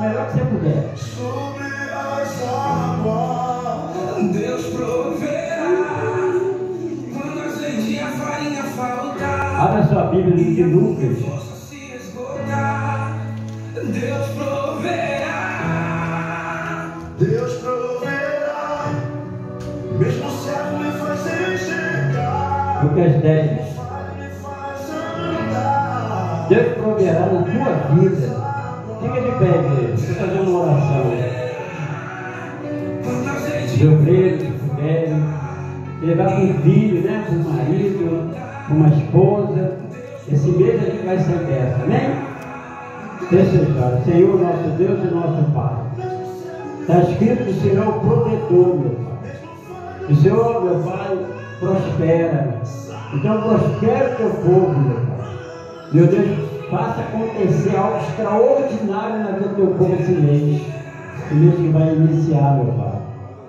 melhor que você puder. Sobre as águas, Deus proverá. Quando azeite e a farinha faltar, Abra sua Bíblia de Lucas. possa se esgotar. Deus proverá. Deus proverá. Mesmo o céu me faz enxergar. Lucas 10. Me faz andar. Deus proverá na tua vida. Fica de pé, igreja. Estou fazendo uma oração. De obreiro, de velho, levar com um filho, né? Com um marido, com uma esposa. Esse mês a gente vai ser dessa, amém? Deixa eu chorar. Senhor, nosso Deus e nosso Pai. Está escrito que o Senhor é o protetor, meu Pai. O Senhor, meu Pai, prospera. Então prospera o teu povo, meu Pai. Meu Deus, faça acontecer algo extraordinário na vida do teu povo esse mês. Esse mês que vai iniciar, meu Pai.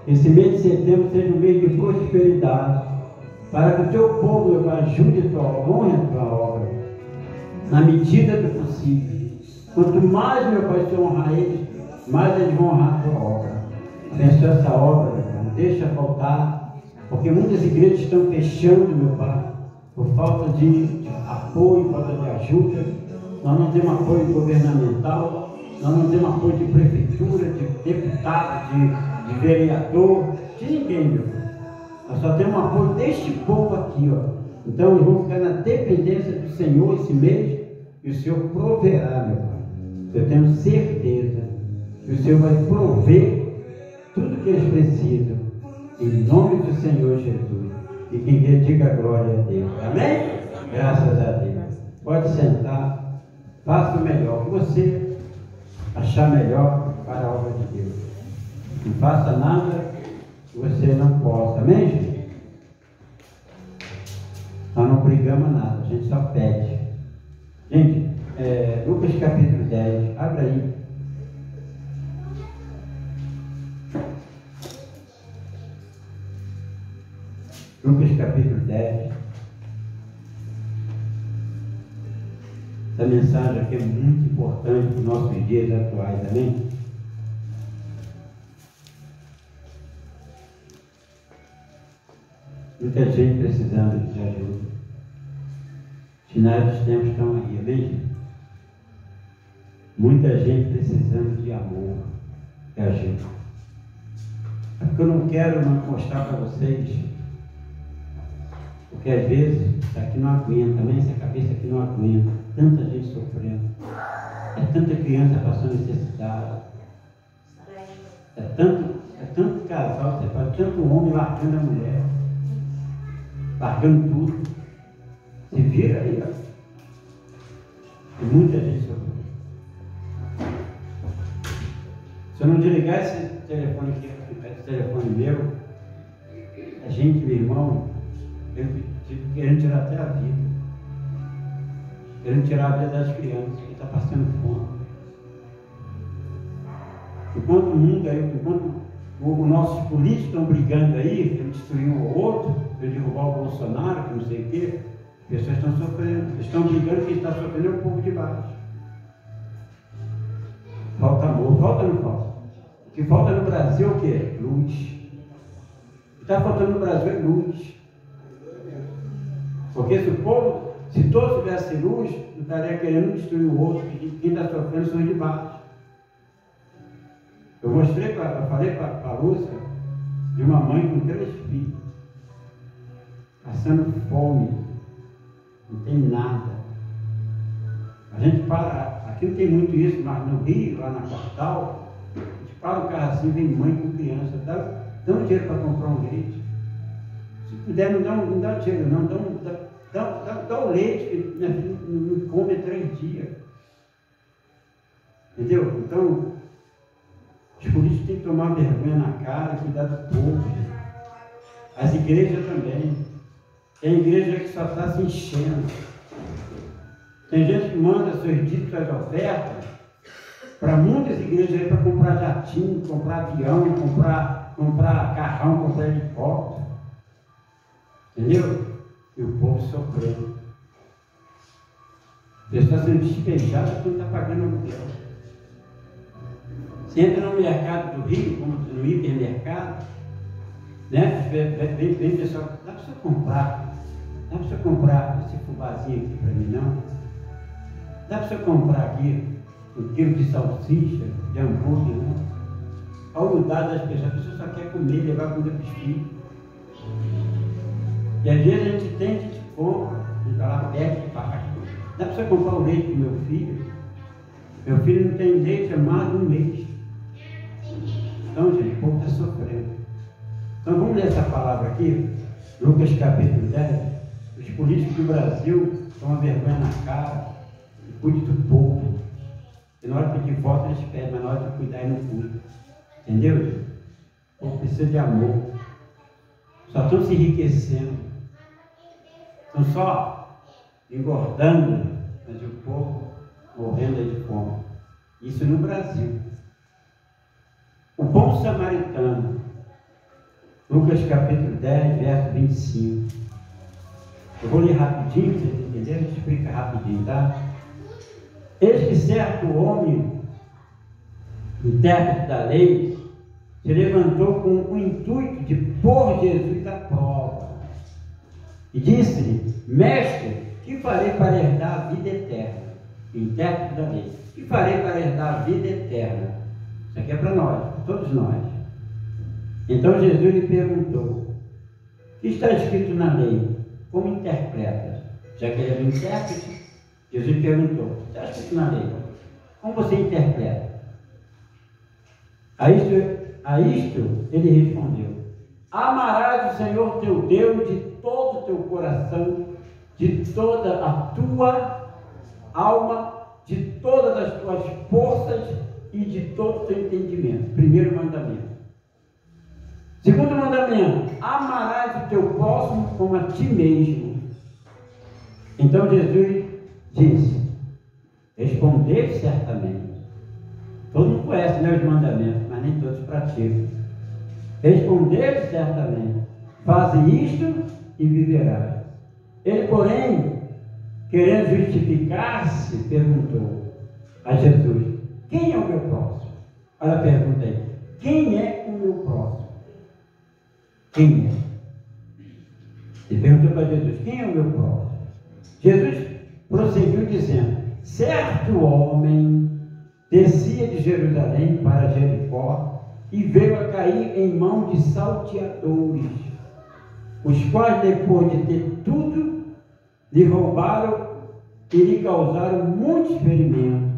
Esse mês de setembro seja um mês de prosperidade. Para que o teu povo, meu Pai, ajude a tua obra, honre a tua obra. Na medida do possível. Quanto mais, meu Pai, você honrar eles, mais eles vão honrar a tua obra. Abençoa essa obra, meu Pai. Não deixa faltar. Porque muitas igrejas estão fechando, meu Pai, por falta de apoio, falta de ajuda. Nós não temos apoio governamental, nós não temos apoio de prefeitura, de deputado, de vereador, de ninguém, meu Pai. Nós só temos apoio deste povo aqui, ó. Então eu vou ficar na dependência do Senhor esse mês e o Senhor proverá, meu Pai. Eu tenho certeza que o Senhor vai prover tudo que eles precisam, em nome do Senhor Jesus. E quem quer diga glória a Deus. Amém? Graças a Deus. Pode sentar, faça o melhor que você achar melhor para a obra de Deus. Não faça nada que você não possa. Amém, gente? Nós não brigamos nada, a gente só pede. Gente, Lucas capítulo 10, abre aí. Lucas capítulo 10. Essa mensagem aqui é muito importante para os nossos dias atuais, amém? Muita gente precisando de ajuda. Os sinais dos tempos estão aí, amém, gente? Muita gente precisando de amor, de ajuda. É porque eu não quero mostrar para vocês, porque às vezes isso aqui não aguenta, amém? Essa cabeça aqui não aguenta. Tanta gente sofrendo. É tanta criança passando necessidade. É tanto casal, você faz, tanto homem largando a mulher. Largando tudo. Se vira aí, ó. Tem muita gente sofrendo. Se eu não desligar esse telefone aqui, esse telefone meu, a gente, meu irmão, eu querendo tirar até a vida. Querendo tirar a vida das crianças que estão passando fome. Enquanto o mundo aí, enquanto os nossos políticos estão brigando aí, para destruir um ou outro, para derrubar o Bolsonaro, que não sei o quê, as pessoas estão sofrendo. Eles estão brigando, quem está sofrendo é o povo de baixo. Falta amor, falta ou não falta? O que falta no Brasil é o quê? Luz. O que está faltando no Brasil é luz. Porque se todos tivessem luz, não estaria querendo destruir o outro, que quem está sofrendo são os de baixo. Eu falei para a Lúcia de uma mãe com 3 filhos, passando fome, não tem nada. A gente para, aqui não tem muito isso, mas no Rio, lá na capital, a gente para o carro assim, vem mãe com criança, dá um dinheiro para comprar um leite. Se puder, não dá dinheiro, não, dá o leite, que minha filha não come 3 dias. Entendeu? Então, os políticos têm que tomar vergonha na cara, cuidar do povo. As igrejas também. Tem igreja que só está se enchendo. Tem gente que manda seus dízimos, suas ofertas para muitas igrejas aí para comprar jatinho, comprar avião, comprar carrão, comprar helicóptero. Entendeu? E o povo sofrendo. Ele está sendo despejado porque não está pagando aluguel. Você entra no mercado do Rio, como no hipermercado, né? Vem pessoal, dá para você comprar? Dá para você comprar esse fubazinho aqui para mim, não? Dá para você comprar aqui 1 quilo de salsicha, de hambúrguer, não? A humildade das pessoas, a pessoa só quer comer, levar comida para os filhos. E às vezes a gente compra, a gente vai lá, pede, paga. Dá para você comprar o leite do meu filho? Meu filho não tem leite há mais de 1 mês. Então, gente, o povo está sofrendo. Então vamos ler essa palavra aqui, Lucas capítulo 10. Os políticos do Brasil estão uma vergonha na cara e cuidem do povo. E na hora de pedir voto eles pedem, mas na hora de cuidar eles não cuidam. Entendeu? O povo precisa de amor. Só estão se enriquecendo. Estão só engordando, mas o povo morrendo de fome. Isso no Brasil. O bom samaritano, Lucas capítulo 10, verso 25. Eu vou ler rapidinho, vocês entenderem, a gente explica rapidinho, tá? Eis que certo homem, intérprete da lei, se levantou com o intuito de pôr Jesus à prova. E disse-lhe: Mestre, que farei para herdar a vida eterna? Intérprete da lei. Que farei para herdar a vida eterna? Isso aqui é para nós, para todos nós. Então Jesus lhe perguntou: o que está escrito na lei? Como interpreta? Já que ele era um intérprete, Jesus perguntou: o que está escrito na lei? Como você interpreta? A isto ele respondeu: amarás o Senhor teu Deus de todo o teu coração, de toda a tua alma, de todas as tuas forças e de todo o teu entendimento. Primeiro mandamento. Segundo mandamento: amarás o teu próximo como a ti mesmo. Então Jesus disse: respondei certamente. Todo mundo conhece, né, os mandamentos, mas nem todos praticam. Respondei certamente: faze isto e viverás. Ele, porém, querendo justificar-se, perguntou a Jesus: quem é o meu próximo? Olha a pergunta aí: quem é o meu próximo? Quem é? Ele perguntou para Jesus: quem é o meu próximo? Jesus prosseguiu dizendo: certo homem descia de Jerusalém para Jericó e veio a cair em mão de salteadores, os quais, depois de ter tudo, lhe roubaram e lhe causaram muitos ferimentos.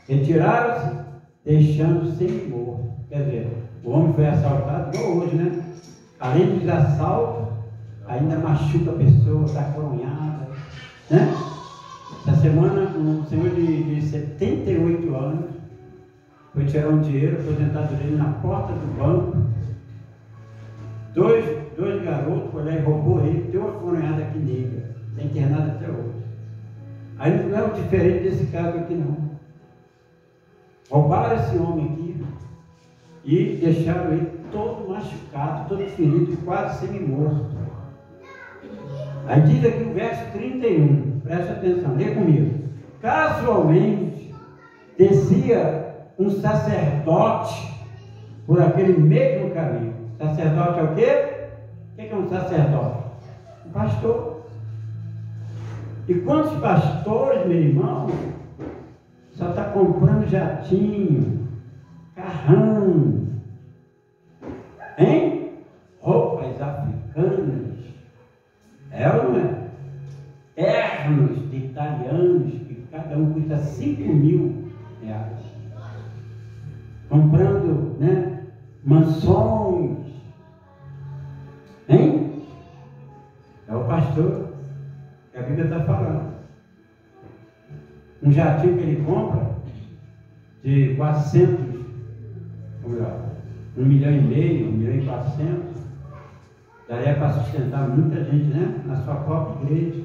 Retiraram-se, deixando sem morto. Quer dizer, o homem foi assaltado igual hoje, né? Além dos assaltos, ainda machuca a pessoa, está coronhada, né? Essa semana, um senhor de 78 anos foi tirar um dinheiro, aposentado dele na porta do banco. Dois garotos foram lá e roubou ele, deu uma coronhada aqui nele, está internado até hoje. Aí não é o diferente desse caso aqui não. Roubaram esse homem aqui e deixaram ele todo machucado, todo ferido, quase semi-morto. Aí diz aqui o verso 31, presta atenção, lê comigo. Casualmente descia um sacerdote por aquele mesmo caminho. Sacerdote é o quê? O que é um sacerdote? Um pastor. E quantos pastores, meu irmão, só está comprando jatinho, carrão, hein? Roupas africanas, é ou não é? Ternos de italianos, que cada um custa 5.000 reais. Comprando, né, mansões, hein? É o pastor que a Bíblia está falando. Um jatinho que ele compra de 400, ou melhor, 1,5 milhão, 1.400.000, daria para sustentar muita gente, né? Na sua própria igreja.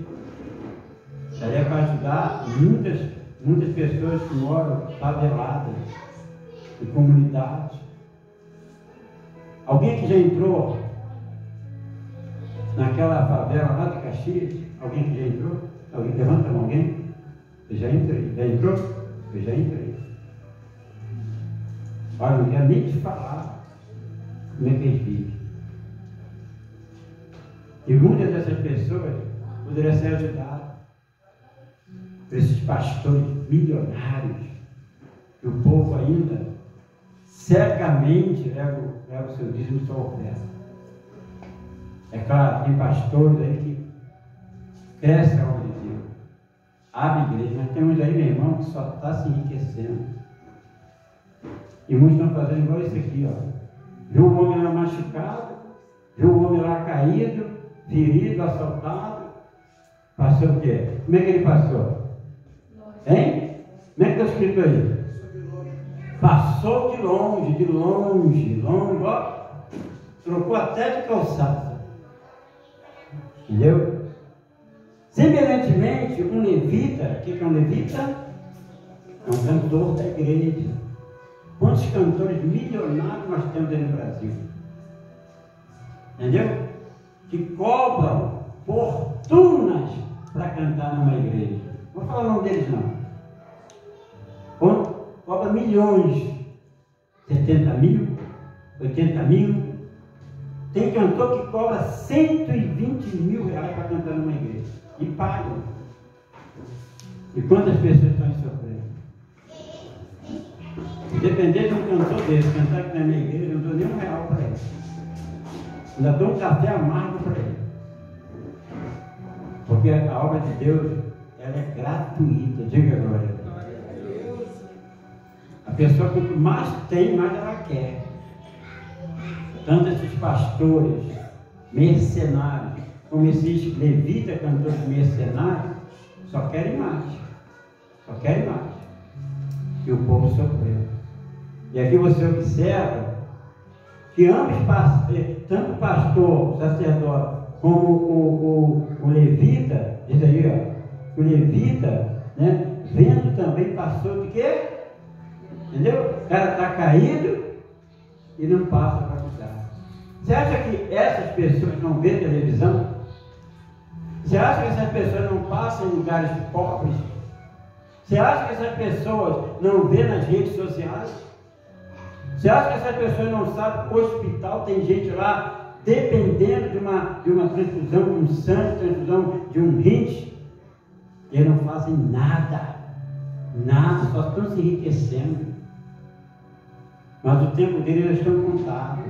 Daria para ajudar muitas pessoas que moram faveladas, em comunidades. Alguém que já entrou naquela favela lá de Caxias? Alguém que já entrou? Alguém levanta a mão, alguém? Eu já entrei. Já entrou? Eu já entrei. Olha, não quero nem te falar como é que eles vivem. E muitas dessas pessoas poderiam ser ajudadas por esses pastores milionários, que o povo ainda cegamente leva o seu dízimo e sua oferta. É claro, tem pastores aí que crescem a obra de Deus, abre igreja, mas temos aí, meu irmão, que só está se enriquecendo. E muitos estão fazendo igual isso aqui, ó. Viu o homem lá machucado, viu o homem lá caído, ferido, assaltado. Passou o quê? Como é que ele passou? Hein? Como é que está escrito aí? Passou de longe, ó. Trocou até de calçada. Entendeu? Semelhantemente, um levita, o que é um levita? É um cantor da igreja. Quantos cantores milionários nós temos aí no Brasil? Entendeu? Que cobram fortunas para cantar numa igreja. Não vou falar o nome deles não. Cobra milhões. 70 mil, 80 mil. Tem cantor que cobra 120 mil reais para cantar numa igreja. E pagam. E quantas pessoas estão em sofrendo? Depender de um cantor desse, cantar aqui na minha igreja, eu não dou nem R$1 para ele. Ainda dou um café amargo para ele. Porque a obra de Deus, ela é gratuita. Diga glória a Deus. A pessoa que mais tem, mais ela quer. Tanto esses pastores, mercenários, como esses levitas, cantores mercenários, só querem mais. Só querem mais. E o povo sofreu. E aqui você observa que ambos, tanto o pastor, o sacerdote, como o levita, diz aí, ó, o levita, né, vendo também passou de quê? Entendeu? O cara está caído e não passa para cuidar. Você acha que essas pessoas não vêem televisão? Você acha que essas pessoas não passam em lugares pobres? Você acha que essas pessoas não vêem nas redes sociais? Você acha que essas pessoas não sabem que o hospital tem gente lá dependendo de uma transfusão de um sangue, transfusão de um rins? E eles não fazem nada, só estão se enriquecendo. Mas o tempo deles já estão contados.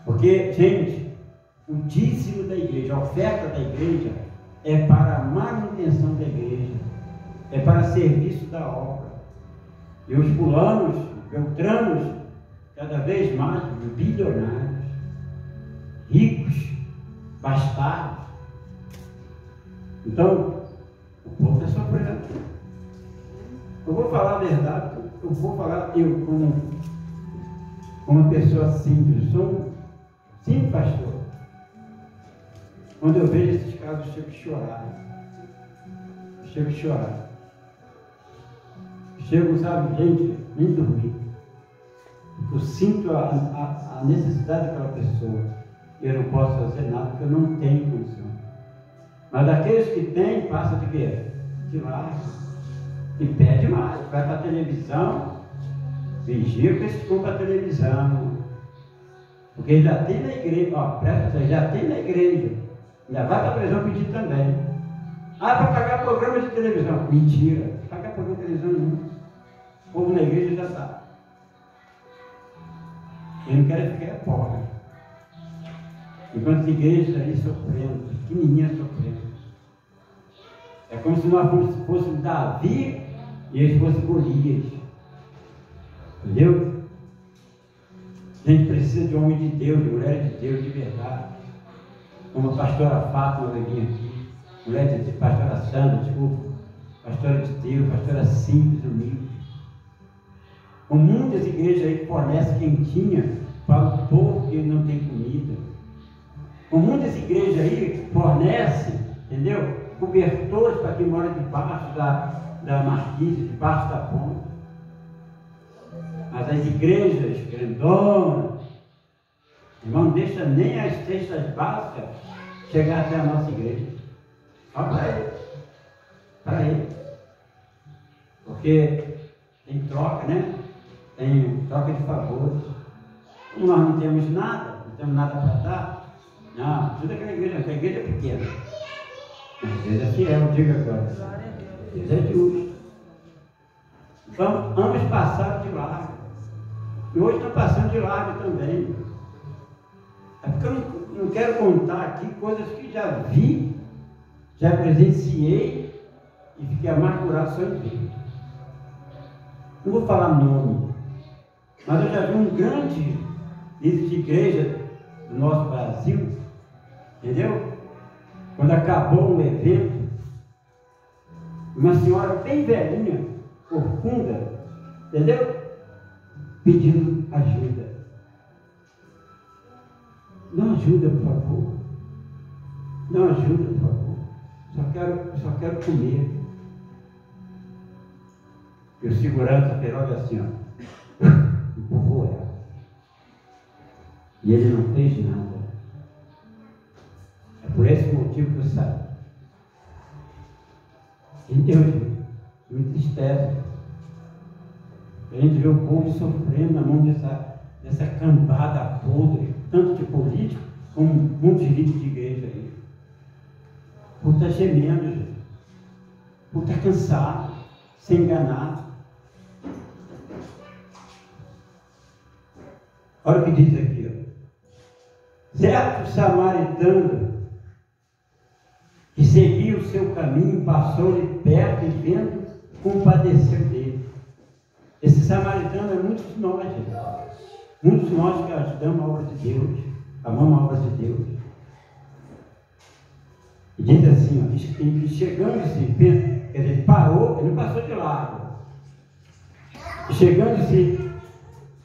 Porque, gente, o dízimo da igreja, a oferta da igreja, é para a manutenção da igreja, é para serviço da obra. E os fulanos, beltranos, cada vez mais bilionários, ricos, bastardos. Então, o povo está sofrendo. Eu vou falar a verdade, eu vou falar eu como uma pessoa simples, sou um simples pastor. Quando eu vejo esses casos, eu chego a chorar. Chego, sabe, gente, nem dormir. Eu sinto a necessidade daquela pessoa. E eu não posso fazer nada porque eu não tenho condição. Mas daqueles que têm, passa de quê? De lá. E pede mais. Vai para a televisão, vigia que eles compram a televisão. Porque já tem na igreja, ó, presta atenção, já tem na igreja. Ainda vai para a televisão pedir também. Ah, para pagar programa de televisão. Mentira, pagar programa de televisão nenhum. O povo na igreja já está. Eu não quero ficar pobre. Enquanto as igrejas ali sofrendo, pequenininhas sofrendo. É como se nós fôssemos Davi e eles fossem Golias. Entendeu? A gente precisa de homem de Deus, de mulher de Deus, de verdade. Como a pastora Fátima vai vir aqui, mulher de Deus, pastora Sandra, desculpa, pastora de Deus, pastora simples, humilde. Com muitas igrejas aí que fornecem quentinha para o povo que não tem comida. Com muitas igrejas aí fornecem, entendeu? Cobertores para quem mora debaixo da marquise, debaixo da ponte. Mas as igrejas grandonas, irmão, não deixa nem as cestas básicas chegar até a nossa igreja. Olha para ele. Porque tem troca, né? tem troca de favores. Como nós não temos nada para dar, não, tudo aquela igreja, a igreja é pequena. A igreja é fiel, diga agora. A igreja é justa. Então, ambos passaram de largo. E hoje estão passando de largo também. É porque eu não quero contar aqui coisas que já vi, já presenciei e fiquei amargurado só em ver. Não vou falar nome, mas eu já vi um grande líder de igreja do nosso Brasil, entendeu? Quando acabou um evento, uma senhora bem velhinha, corcunda, entendeu? Pedindo ajuda. Não ajuda, por favor. Não ajuda, por favor. Só quero comer. E o segurança fez logo assim, ó. Empurrou ela. E ele não fez nada. É por esse motivo que eu saí. Entendeu, gente? Me entristece. A gente vê o povo sofrendo na mão dessa cambada podre, tanto de político como muitos líderes de igreja aí. O povo está gemendo, gente. O povo está cansado, sem enganado. Olha o que diz aqui, ó. Certo samaritano que seguia o seu caminho, passou-lhe perto e vendo, compadeceu dele. Esse samaritano é muitos de nós, gente. Muitos de nós que ajudamos a obra de Deus, amamos a obra de Deus. E diz assim, ó, e chegando-se, quer dizer, ele parou, ele não passou de largo. Chegando-se,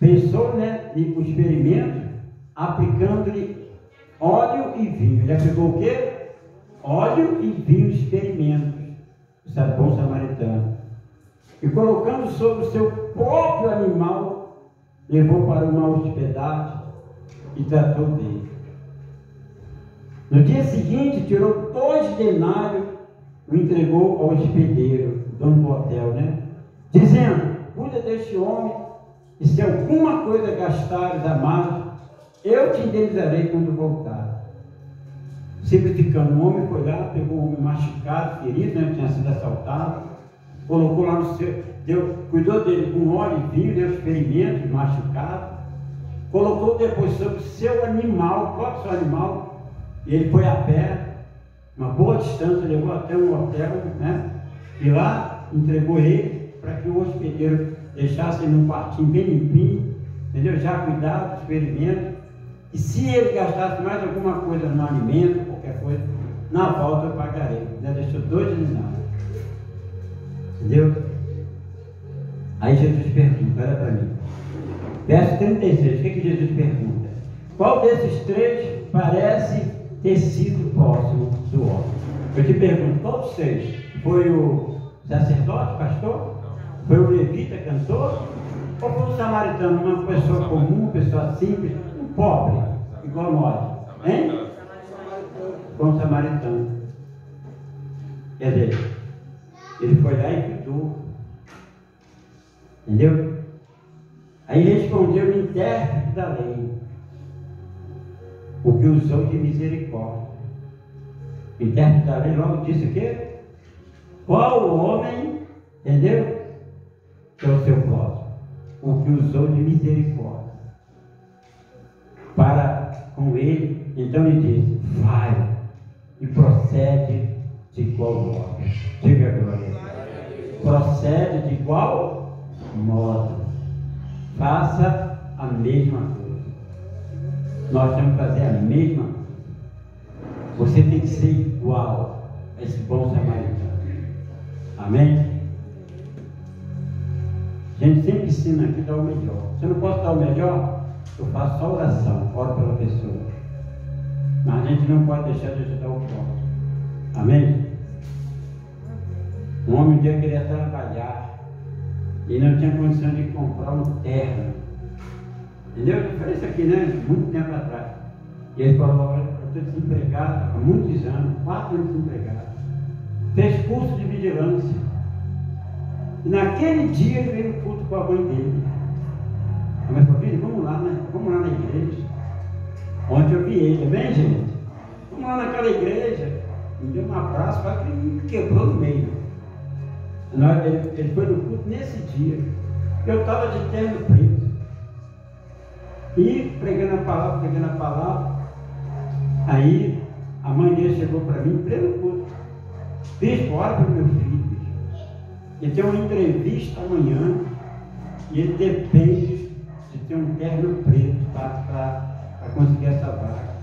pensou, né, o experimento, aplicando-lhe óleo e vinho. Ele aplicou o quê? Óleo e vinho experimento. Isso é bom samaritano. E colocando sobre o seu próprio animal, levou para uma hospedagem e tratou dele. No dia seguinte, tirou 2 denários e o entregou ao hospedeiro, dono do hotel, né? Dizendo, cuida deste homem, e se alguma coisa gastares a mais, eu te indenizarei quando voltar. Simplificando, o homem foi lá, pegou o homem machucado, ferido, né? Tinha sido assaltado, colocou lá no seu, cuidou dele com óleo e vinho, deu experimento, machucado, colocou depois sobre o seu animal, o próprio seu animal, e ele foi a pé, uma boa distância, levou até um hotel, né? E lá entregou ele para que o hospedeiro deixasse ele num quartinho bem limpinho, entendeu? Já cuidado do experimento. E se ele gastasse mais alguma coisa no alimento, qualquer coisa, na volta eu pagarei. Né? Deixou 2 denários. Entendeu? Aí Jesus pergunta, olha para mim. Verso 36, o que Jesus pergunta? Qual desses 3 parece ter sido próximo do homem? Eu te pergunto, qual dos 3? Foi o sacerdote, pastor? Foi o levita, cantor? Ou foi o samaritano, uma pessoa comum, uma pessoa simples, um pobre, igual nós? Hein? Foi um samaritano. Quer dizer, ele foi lá e cuidou. Entendeu? Aí respondeu o intérprete da lei, o que usou de misericórdia. O intérprete da lei logo disse o quê? Qual o homem, entendeu? Que é o seu próximo, o que usou de misericórdia para com ele. Então ele disse, vai e procede de igual modo. Diga glória a Deus. Procede de igual modo. Faça a mesma coisa. Nós temos que fazer a mesma coisa. Você tem que ser igual a esse bom samaritano. Amém? A gente sempre ensina aqui a dar o melhor. Se eu não posso dar o melhor, eu faço só oração, oro pela pessoa. Mas a gente não pode deixar de ajudar o próximo. Amém? Um homem um dia queria trabalhar e não tinha condição de comprar um terno. Entendeu? Eu falei isso aqui, né? Muito tempo atrás. E ele falou, olha, eu estou desempregado há muitos anos, 4 anos desempregado. Fez curso de vigilância. E naquele dia ele veio no culto com a mãe dele. Mas filho, vamos lá, né? Vamos lá na igreja. Ontem eu vi ele, bem, gente? Vamos lá naquela igreja. Me deu um abraço, quase que me quebrou no meio. Ele foi no culto nesse dia. Eu estava de terno preto. E pregando a palavra. Aí a mãe dele chegou para mim, pleno culto. Bispo, ora para o meu filho. Ele tem uma entrevista amanhã. E ele depende de ter um terno preto para conseguir essa vaga.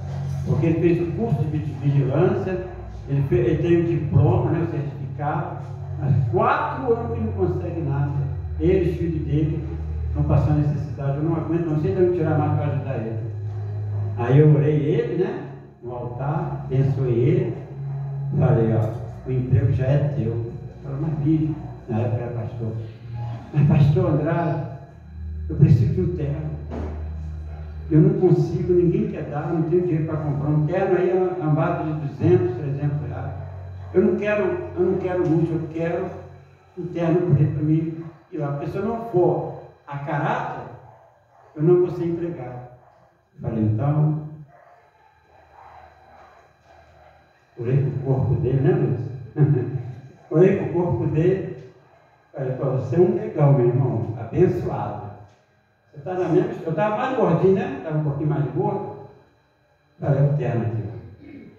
Porque ele fez o curso de vigilância, ele tem o diploma, né, o certificado, mas 4 anos que não consegue nada. Ele e os filhos dele estão passando necessidade. Eu não aguento, não sei de onde tirar mais para ajudar ele. Aí eu orei ele, né, no altar, abençoei ele, falei, ó, o emprego já é teu. Falei, mas filho, na época era pastor. Mas pastor Andrade, eu preciso de um terno. Eu não consigo, ninguém quer dar, não tenho dinheiro para comprar um terno, aí é uma base de 200, 300 reais. Eu não quero luxo, eu quero um terno preto para mim ir lá. Porque se eu não for a caráter, eu não vou ser empregado. Eu falei, então, orei com o corpo dele, né, Luiz? Orei com o corpo dele. Falei, você é um legal, meu irmão, abençoado. Você está na mesma. Eu estava mais gordinho, né? Estava um pouquinho mais gordo. Falei, o terno aqui.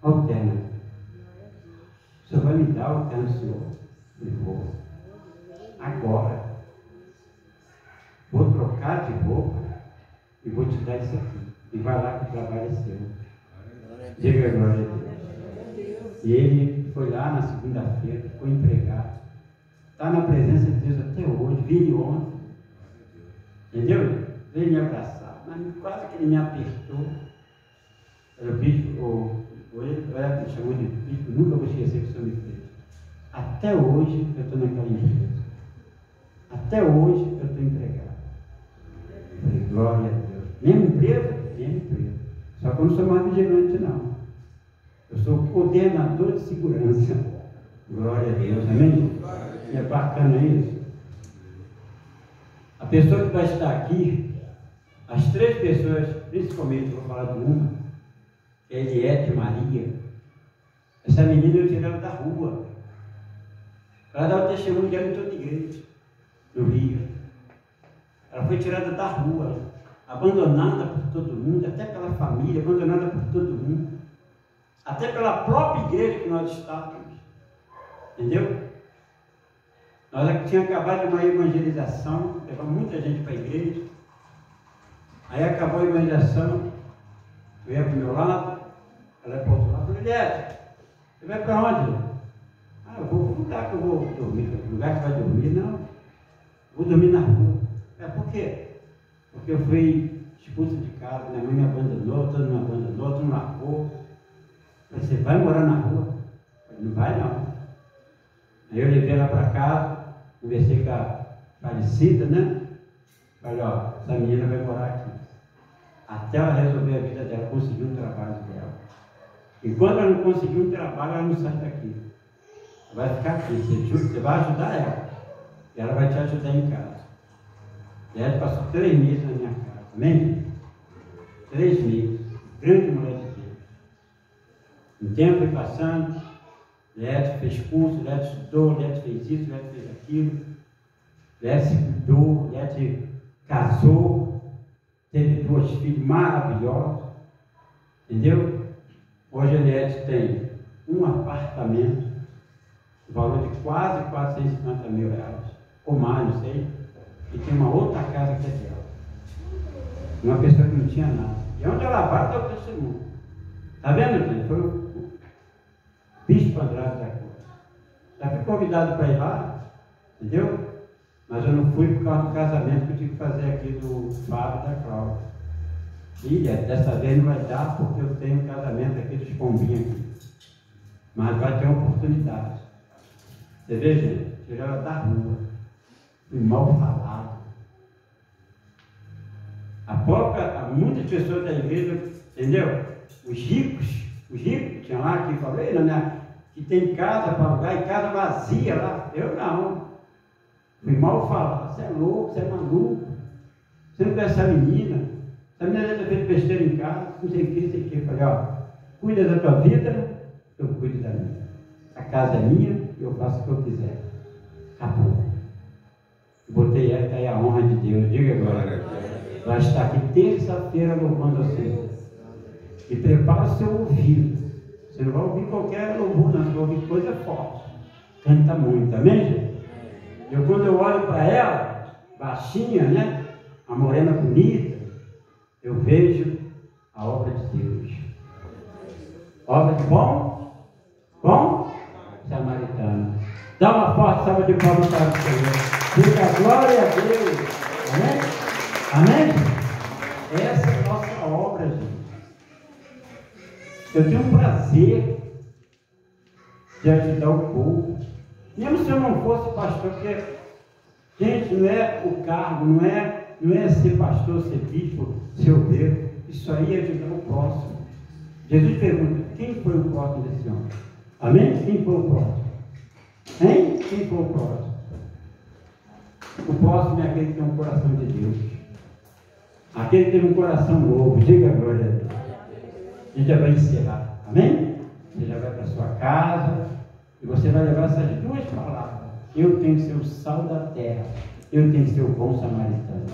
Olha o terno aqui. O senhor vai me dar o terno, senhor? Eu vou. Agora. Vou trocar de roupa e vou te dar isso aqui. E vai lá que o trabalho é seu. Diga glória a Deus. E ele foi lá na segunda-feira, ficou empregado. Está na presença de Deus até hoje, vi ele ontem. Entendeu? Veio me abraçar, mas quase que ele me apertou. Era o bispo, ele chamou de bispo, nunca vou esquecer que o senhor me fez. Até hoje eu estou naquela empresa. Até hoje eu estou empregado. Eu falei, glória a Deus. Mesma empresa? Mesma empresa. Só que eu não sou mais vigilante, não. Eu sou coordenador de segurança. Glória a Deus, amém? É bacana isso. A pessoa que vai estar aqui, as 3 pessoas, principalmente, eu vou falar de uma, que é Eliette Maria. Essa menina eu tirei ela da rua. Ela dá o testemunho dela em toda a igreja, no Rio. Ela foi tirada da rua, abandonada por todo mundo, até pela família, abandonada por todo mundo, até pela própria igreja que nós estávamos. Entendeu? Nós tínhamos acabado de uma evangelização, levamos muita gente para a igreja. Aí acabou a evangelização, eu ia para o meu lado, ela ia para o outro lado. Eu falei, Eliette, você vai para onde? Ah, eu vou para o lugar que eu vou dormir. O lugar que vai dormir, não. Eu vou dormir na rua. Por quê? Porque eu fui expulso de casa, minha mãe me abandonou, todo mundo me abandonou, todo mundo largou. Eu falei, você vai morar na rua? Eu falei, não vai não. Aí eu levei ela para casa, conversei com a falecida, né? Falei, ó, essa menina vai morar aqui. Até ela resolver a vida dela, conseguir um trabalho dela. E quando ela não conseguir um trabalho, ela não sai daqui. Ela vai ficar aqui, você vai ajudar ela. E ela vai te ajudar em casa. E ela passou 3 meses na minha casa, amém? 3 meses. Grande mulher de Deus. Um tempo foi passando, Eliette fez curso, Eliette estudou, Eliette fez isso, Eliette fez aquilo. Eliette se cuidou, Eliette casou, teve 2 filhos maravilhosos. Entendeu? Hoje a Eliette tem um apartamento, o valor de quase 450 mil reais, ou mais, não sei, e tem uma outra casa que é dela. Uma pessoa que não tinha nada. E onde ela vai, está o testemunho. Está vendo, gente? Foi o bispo Andrade da Cruz. Já fui convidado para ir lá, entendeu? Mas eu não fui por causa do casamento que eu tive que fazer aqui do Fábio e da Cláudia. Filha, dessa vez não vai dar porque eu tenho casamento aqui dos pombinhos aqui. Mas vai ter uma oportunidade. Você vê, gente? Tirou ela da rua. Fui mal falado. Muitas pessoas da igreja, entendeu? Os ricos que tinham lá, que falei, que tem casa para alugar e casa vazia lá. Eu não. Fui mal falado. Você é louco, você é maluco. Você não conhece essa menina já está feito besteira em casa, não sei o que. Eu falei, ó, cuida da tua vida, eu cuido da minha. A casa é minha, eu faço o que eu quiser. Acabou. Botei ela, está aí a honra de Deus. Diga agora. Vai estar aqui terça-feira louvando ao Senhor. E prepara o seu ouvido. Você não vai ouvir qualquer louvor, não. Você vai ouvir coisa forte. Canta muito, amém, gente? Quando eu olho para ela, baixinha, né? A morena bonita, eu vejo a obra de Deus. Obra de bom samaritano. Dá uma forte salva de palmas para o Senhor. Diga glória a Deus. Amém? Amém? Essa é a nossa obra, gente. Eu tenho um prazer de ajudar o povo. Mesmo se eu não fosse pastor, porque, gente, não é o cargo, não é ser pastor, ser bispo, ser obreiro. Isso aí é ajudar o próximo. Jesus pergunta, quem foi o próximo desse homem? Amém? Quem foi o próximo? Hein? Quem foi o próximo? O próximo é aquele que tem um coração de Deus. Aquele que tem um coração novo. Diga glória a Deus. A gente já vai encerrar. Amém? Você já vai para a sua casa e você vai levar essas duas palavras. Eu tenho que ser o sal da terra. Eu tenho que ser o bom samaritano.